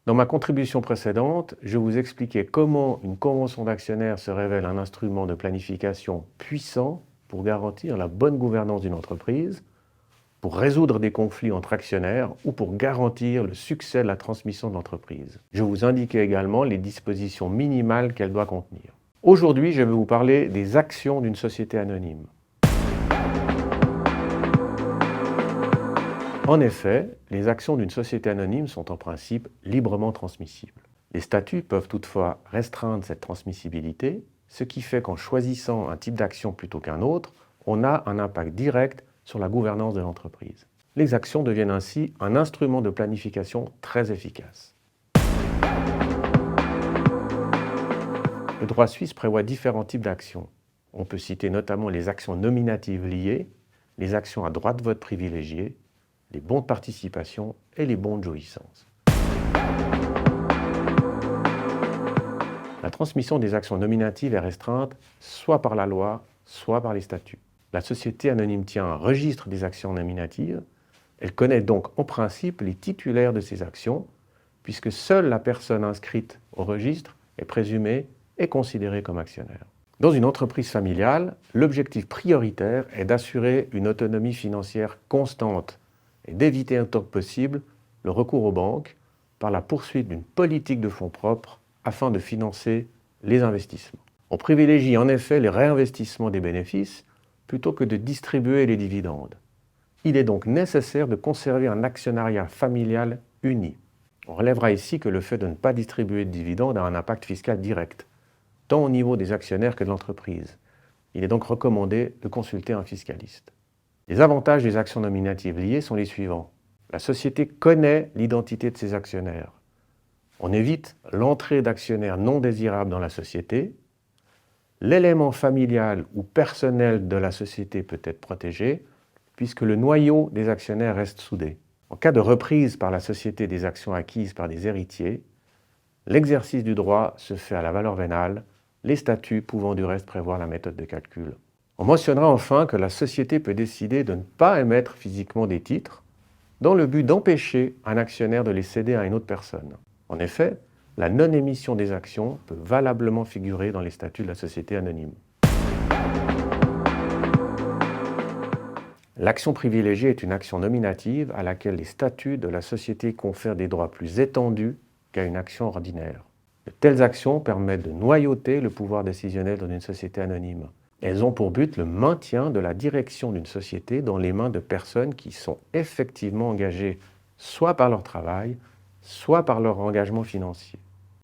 Dans ma contribution précédente, je vous expliquais comment une convention d'actionnaires se révèle un instrument de planification puissant pour garantir la bonne gouvernance d'une entreprise, pour résoudre des conflits entre actionnaires ou pour garantir le succès de la transmission de l'entreprise. Je vous indiquais également les dispositions minimales qu'elle doit contenir. Aujourd'hui, je vais vous parler des actions d'une société anonyme. En effet, les actions d'une société anonyme sont en principe librement transmissibles. Les statuts peuvent toutefois restreindre cette transmissibilité, ce qui fait qu'en choisissant un type d'action plutôt qu'un autre, on a un impact direct sur la gouvernance de l'entreprise. Les actions deviennent ainsi un instrument de planification très efficace. Le droit suisse prévoit différents types d'actions. On peut citer notamment les actions nominatives liées, les actions à droit de vote privilégié, les bons de participation et les bons de jouissance. La transmission des actions nominatives est restreinte soit par la loi, soit par les statuts. La société anonyme tient un registre des actions nominatives. Elle connaît donc en principe les titulaires de ces actions, puisque seule la personne inscrite au registre est présumée et considérée comme actionnaire. Dans une entreprise familiale, l'objectif prioritaire est d'assurer une autonomie financière constante et d'éviter autant que possible le recours aux banques par la poursuite d'une politique de fonds propres afin de financer les investissements. On privilégie en effet les réinvestissements des bénéfices plutôt que de distribuer les dividendes. Il est donc nécessaire de conserver un actionnariat familial uni. On relèvera ici que le fait de ne pas distribuer de dividendes a un impact fiscal direct, tant au niveau des actionnaires que de l'entreprise. Il est donc recommandé de consulter un fiscaliste. Les avantages des actions nominatives liées sont les suivants. La société connaît l'identité de ses actionnaires. On évite l'entrée d'actionnaires non désirables dans la société. L'élément familial ou personnel de la société peut être protégé, puisque le noyau des actionnaires reste soudé. En cas de reprise par la société des actions acquises par des héritiers, l'exercice du droit se fait à la valeur vénale, les statuts pouvant du reste prévoir la méthode de calcul. On mentionnera enfin que la société peut décider de ne pas émettre physiquement des titres dans le but d'empêcher un actionnaire de les céder à une autre personne. En effet, la non-émission des actions peut valablement figurer dans les statuts de la société anonyme. L'action privilégiée est une action nominative à laquelle les statuts de la société confèrent des droits plus étendus qu'à une action ordinaire. De telles actions permettent de noyauter le pouvoir décisionnel dans une société anonyme. Elles ont pour but le maintien de la direction d'une société dans les mains de personnes qui sont effectivement engagées soit par leur travail, soit par leur engagement financier.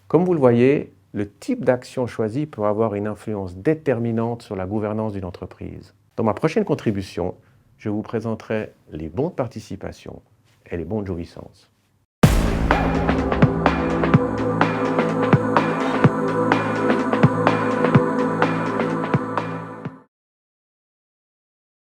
Comme vous le voyez, le type d'action choisi peut avoir une influence déterminante sur la gouvernance d'une entreprise. Dans ma prochaine contribution, je vous présenterai les bons de participation et les bons de jouissance.